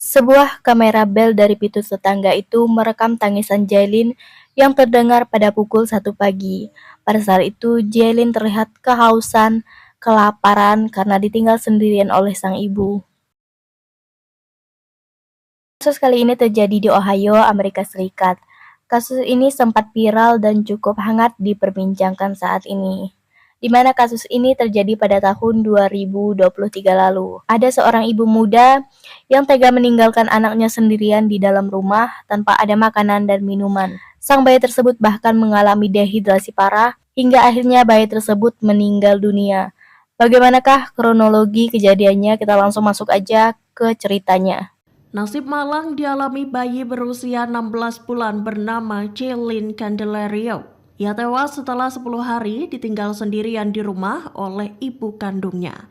Sebuah kamera bel dari pintu tetangga itu merekam tangisan Jailin yang terdengar pada pukul 1 pagi. Pada saat itu, Jailin terlihat kehausan, kelaparan karena ditinggal sendirian oleh sang ibu. Kasus kali ini terjadi di Ohio, Amerika Serikat. Kasus ini sempat viral dan cukup hangat diperbincangkan saat ini, di mana kasus ini terjadi pada tahun 2023 lalu. Ada seorang ibu muda yang tega meninggalkan anaknya sendirian di dalam rumah tanpa ada makanan dan minuman. Sang bayi tersebut bahkan mengalami dehidrasi parah hingga akhirnya bayi tersebut meninggal dunia. Bagaimanakah kronologi kejadiannya? Kita langsung masuk aja ke ceritanya. Nasib malang dialami bayi berusia 16 bulan bernama Jailin Candelario. Ia tewas setelah 10 hari ditinggal sendirian di rumah oleh ibu kandungnya.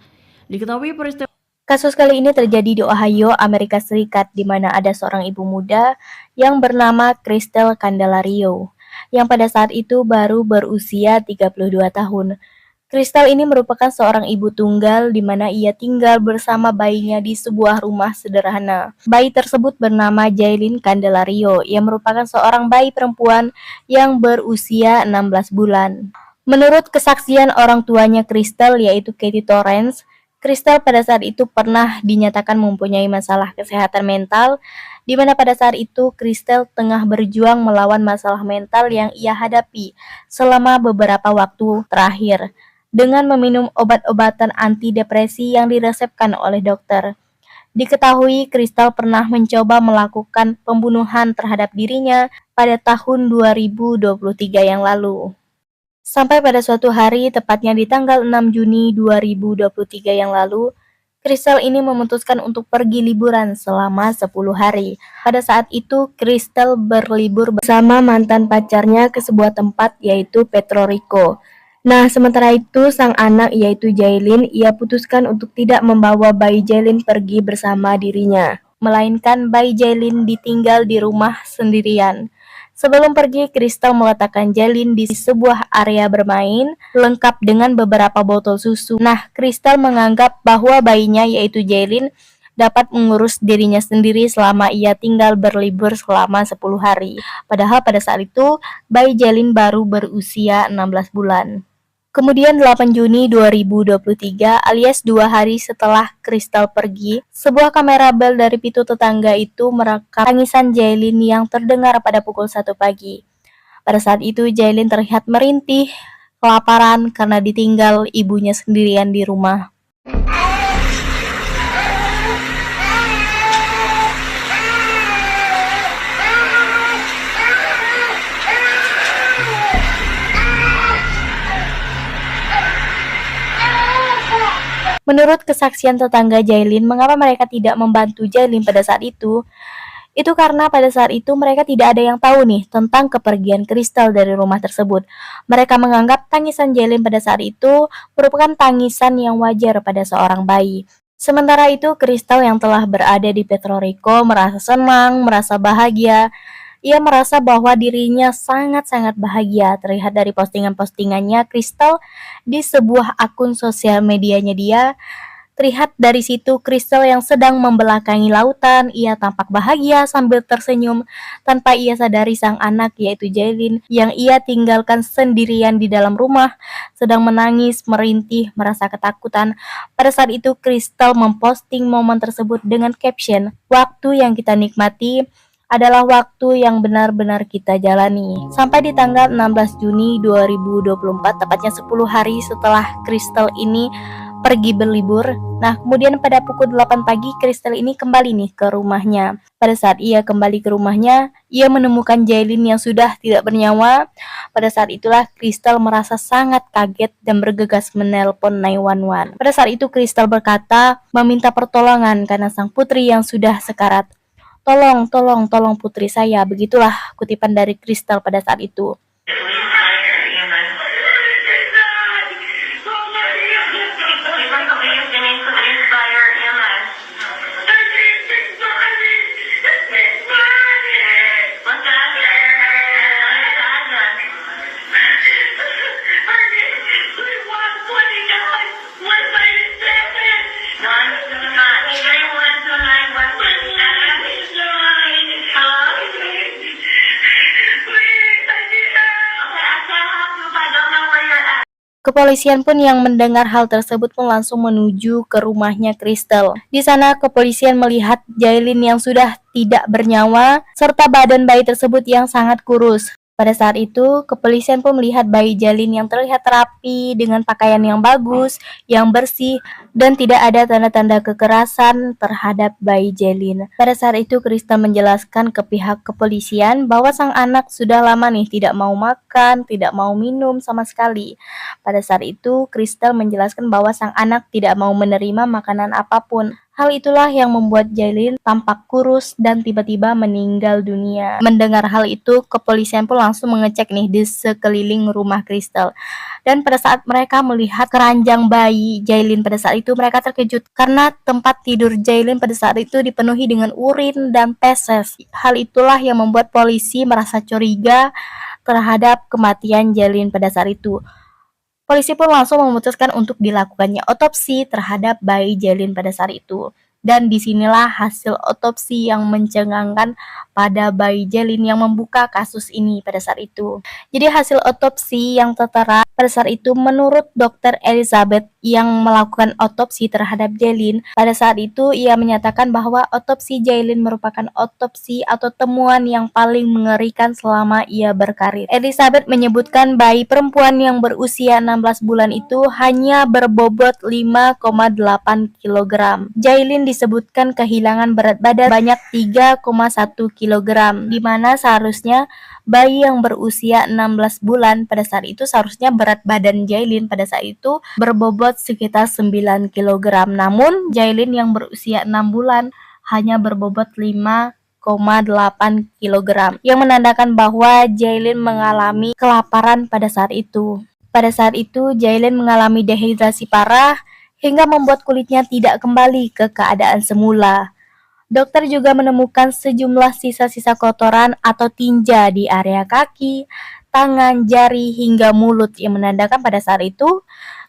Diketahui peristiwa Kasus kali ini terjadi di Ohio, Amerika Serikat, di mana ada seorang ibu muda yang bernama Crystal Candelario, yang pada saat itu baru berusia 32 tahun. Crystal ini merupakan seorang ibu tunggal di mana ia tinggal bersama bayinya di sebuah rumah sederhana. Bayi tersebut bernama Jailin Candelario, yang merupakan seorang bayi perempuan yang berusia 16 bulan. Menurut kesaksian orang tuanya Crystal, yaitu Katie Torrance, Crystal pada saat itu pernah dinyatakan mempunyai masalah kesehatan mental, di mana pada saat itu Crystal tengah berjuang melawan masalah mental yang ia hadapi selama beberapa waktu terakhir dengan meminum obat-obatan antidepresi yang diresepkan oleh dokter. Diketahui Crystal pernah mencoba melakukan pembunuhan terhadap dirinya pada tahun 2023 yang lalu. Sampai pada suatu hari, tepatnya di tanggal 6 Juni 2023 yang lalu, Crystal ini memutuskan untuk pergi liburan selama 10 hari. Pada saat itu, Crystal berlibur bersama mantan pacarnya ke sebuah tempat yaitu Puerto Rico. Nah, sementara itu sang anak yaitu Jailin, ia putuskan untuk tidak membawa bayi Jailin pergi bersama dirinya, melainkan bayi Jailin ditinggal di rumah sendirian. Sebelum pergi, Crystal meletakkan Jailin di sebuah area bermain, lengkap dengan beberapa botol susu. Nah, Crystal menganggap bahwa bayinya yaitu Jailin dapat mengurus dirinya sendiri selama ia tinggal berlibur selama 10 hari. Padahal pada saat itu, bayi Jailin baru berusia 16 bulan. Kemudian 8 Juni 2023 alias 2 hari setelah Crystal pergi, sebuah kamera bel dari pintu tetangga itu merekam tangisan Jailin yang terdengar pada pukul 1 pagi. Pada saat itu Jailin terlihat merintih, kelaparan karena ditinggal ibunya sendirian di rumah. Menurut kesaksian tetangga Jailin, mengapa mereka tidak membantu Jailin pada saat itu? Itu karena pada saat itu mereka tidak ada yang tahu nih tentang kepergian Crystal dari rumah tersebut. Mereka menganggap tangisan Jailin pada saat itu merupakan tangisan yang wajar pada seorang bayi. Sementara itu, Crystal yang telah berada di Puerto Rico merasa senang, merasa bahagia. Ia merasa bahwa dirinya sangat-sangat bahagia. Terlihat dari postingan-postingannya Crystal di sebuah akun sosial medianya dia. Terlihat dari situ Crystal yang sedang membelakangi lautan. Ia tampak bahagia sambil tersenyum tanpa ia sadari sang anak yaitu Jailin yang ia tinggalkan sendirian di dalam rumah sedang menangis, merintih, merasa ketakutan. Pada saat itu Crystal memposting momen tersebut dengan caption, "Waktu yang kita nikmati adalah waktu yang benar-benar kita jalani." Sampai di tanggal 16 Juni 2024, tepatnya 10 hari setelah Crystal ini pergi berlibur. Nah, kemudian pada pukul 8 pagi, Crystal ini kembali nih ke rumahnya. Pada saat ia kembali ke rumahnya, ia menemukan Jailin yang sudah tidak bernyawa. Pada saat itulah Crystal merasa sangat kaget dan bergegas menelpon 911. Pada saat itu Crystal berkata meminta pertolongan karena sang putri yang sudah sekarat. "Tolong, tolong, tolong putri saya." Begitulah kutipan dari Crystal pada saat itu. Kepolisian pun yang mendengar hal tersebut pun langsung menuju ke rumahnya Crystal. Di sana kepolisian melihat Jailin yang sudah tidak bernyawa serta badan bayi tersebut yang sangat kurus. Pada saat itu, kepolisian pun melihat bayi Jailin yang terlihat rapi dengan pakaian yang bagus, yang bersih, dan tidak ada tanda-tanda kekerasan terhadap bayi Jailin. Pada saat itu, Crystal menjelaskan ke pihak kepolisian bahwa sang anak sudah lama nih tidak mau makan, tidak mau minum sama sekali. Pada saat itu, Crystal menjelaskan bahwa sang anak tidak mau menerima makanan apapun. Hal itulah yang membuat Jailin tampak kurus dan tiba-tiba meninggal dunia. Mendengar hal itu, kepolisian pun langsung mengecek nih di sekeliling rumah Crystal. Dan pada saat mereka melihat keranjang bayi Jailin pada saat itu, mereka terkejut karena tempat tidur Jailin pada saat itu dipenuhi dengan urin dan feses. Hal itulah yang membuat polisi merasa curiga terhadap kematian Jailin pada saat itu. Polisi pun langsung memutuskan untuk dilakukannya otopsi terhadap bayi Jailin pada saat itu. Dan disinilah hasil otopsi yang mencengangkan pada bayi Jailin yang membuka kasus ini pada saat itu. Jadi hasil otopsi yang tertera pada saat itu menurut Dr. Elizabeth yang melakukan otopsi terhadap Jailin, pada saat itu ia menyatakan bahwa otopsi Jailin merupakan otopsi atau temuan yang paling mengerikan selama ia berkarir. Elizabeth menyebutkan bayi perempuan yang berusia 16 bulan itu hanya berbobot 5,8 kg. Jailin disebutkan kehilangan berat badan banyak 3,1 kg, di mana seharusnya bayi yang berusia 16 bulan pada saat itu seharusnya berat badan Jailin pada saat itu berbobot sekitar 9 kg. Namun Jailin yang berusia 6 bulan hanya berbobot 5,8 kg, yang menandakan bahwa Jailin mengalami kelaparan pada saat itu. Pada saat itu, Jailin mengalami dehidrasi parah hingga membuat kulitnya tidak kembali ke keadaan semula. Dokter juga menemukan sejumlah sisa-sisa kotoran atau tinja di area kaki, tangan, jari, hingga mulut yang menandakan pada saat itu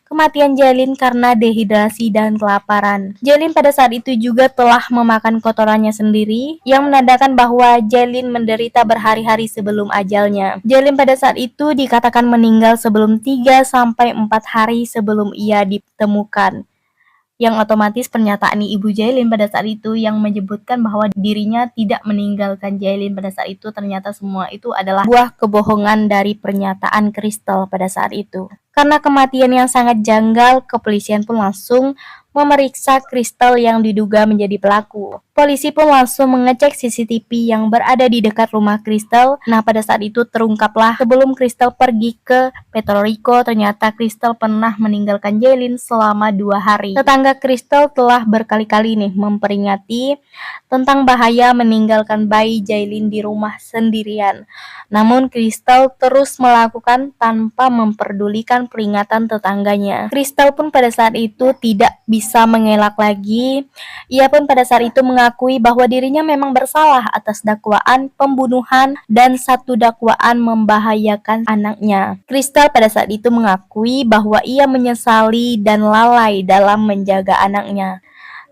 kematian Jailin karena dehidrasi dan kelaparan. Jailin pada saat itu juga telah memakan kotorannya sendiri, yang menandakan bahwa Jailin menderita berhari-hari sebelum ajalnya. Jailin pada saat itu dikatakan meninggal sebelum 3-4 hari sebelum ia ditemukan. Yang otomatis pernyataan ibu Jailin pada saat itu yang menyebutkan bahwa dirinya tidak meninggalkan Jailin pada saat itu, ternyata semua itu adalah buah kebohongan dari pernyataan Crystal pada saat itu. Karena kematian yang sangat janggal, kepolisian pun langsung memeriksa Crystal yang diduga menjadi pelaku. Polisi pun langsung mengecek CCTV yang berada di dekat rumah Crystal. Nah, pada saat itu terungkaplah sebelum Crystal pergi ke Puerto Rico, ternyata Crystal pernah meninggalkan Jailin selama 2 hari. Tetangga Crystal telah berkali-kali nih memperingati tentang bahaya meninggalkan bayi Jailin di rumah sendirian. Namun Crystal terus melakukan tanpa memperdulikan peringatan tetangganya. Crystal pun pada saat itu tidak bisa mengelak lagi. Ia pun pada saat itu mengakui bahwa dirinya memang bersalah atas dakwaan pembunuhan dan satu dakwaan membahayakan anaknya. Crystal pada saat itu mengakui bahwa ia menyesali dan lalai dalam menjaga anaknya.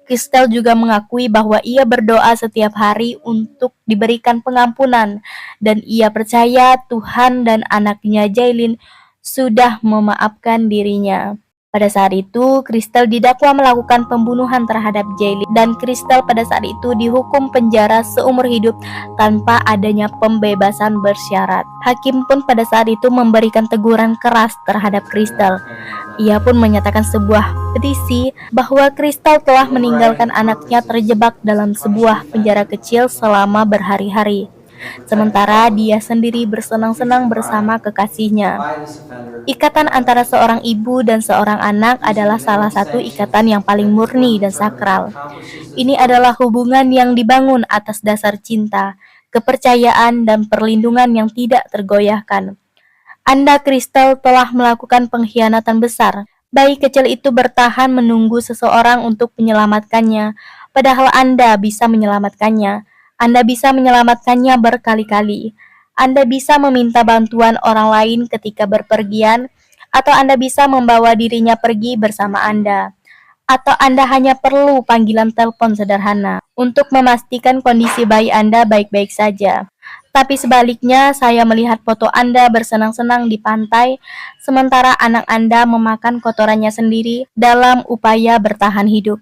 Crystal juga mengakui bahwa ia berdoa setiap hari untuk diberikan pengampunan dan ia percaya Tuhan dan anaknya Jailin sudah memaafkan dirinya. Pada saat itu, Crystal didakwa melakukan pembunuhan terhadap Jailin dan Crystal pada saat itu dihukum penjara seumur hidup tanpa adanya pembebasan bersyarat. Hakim pun pada saat itu memberikan teguran keras terhadap Crystal. Ia pun menyatakan sebuah petisi bahwa Crystal telah meninggalkan anaknya terjebak dalam sebuah penjara kecil selama berhari-hari. Sementara dia sendiri bersenang-senang bersama kekasihnya. Ikatan antara seorang ibu dan seorang anak adalah salah satu ikatan yang paling murni dan sakral. Ini adalah hubungan yang dibangun atas dasar cinta, kepercayaan, dan perlindungan yang tidak tergoyahkan. Anda, Crystal, telah melakukan pengkhianatan besar. Bayi kecil itu bertahan menunggu seseorang untuk menyelamatkannya, padahal Anda bisa menyelamatkannya. Anda bisa menyelamatkannya berkali-kali. Anda bisa meminta bantuan orang lain ketika berpergian, atau Anda bisa membawa dirinya pergi bersama Anda. Atau Anda hanya perlu panggilan telepon sederhana untuk memastikan kondisi bayi Anda baik-baik saja. Tapi sebaliknya, saya melihat foto Anda bersenang-senang di pantai, sementara anak Anda memakan kotorannya sendiri dalam upaya bertahan hidup.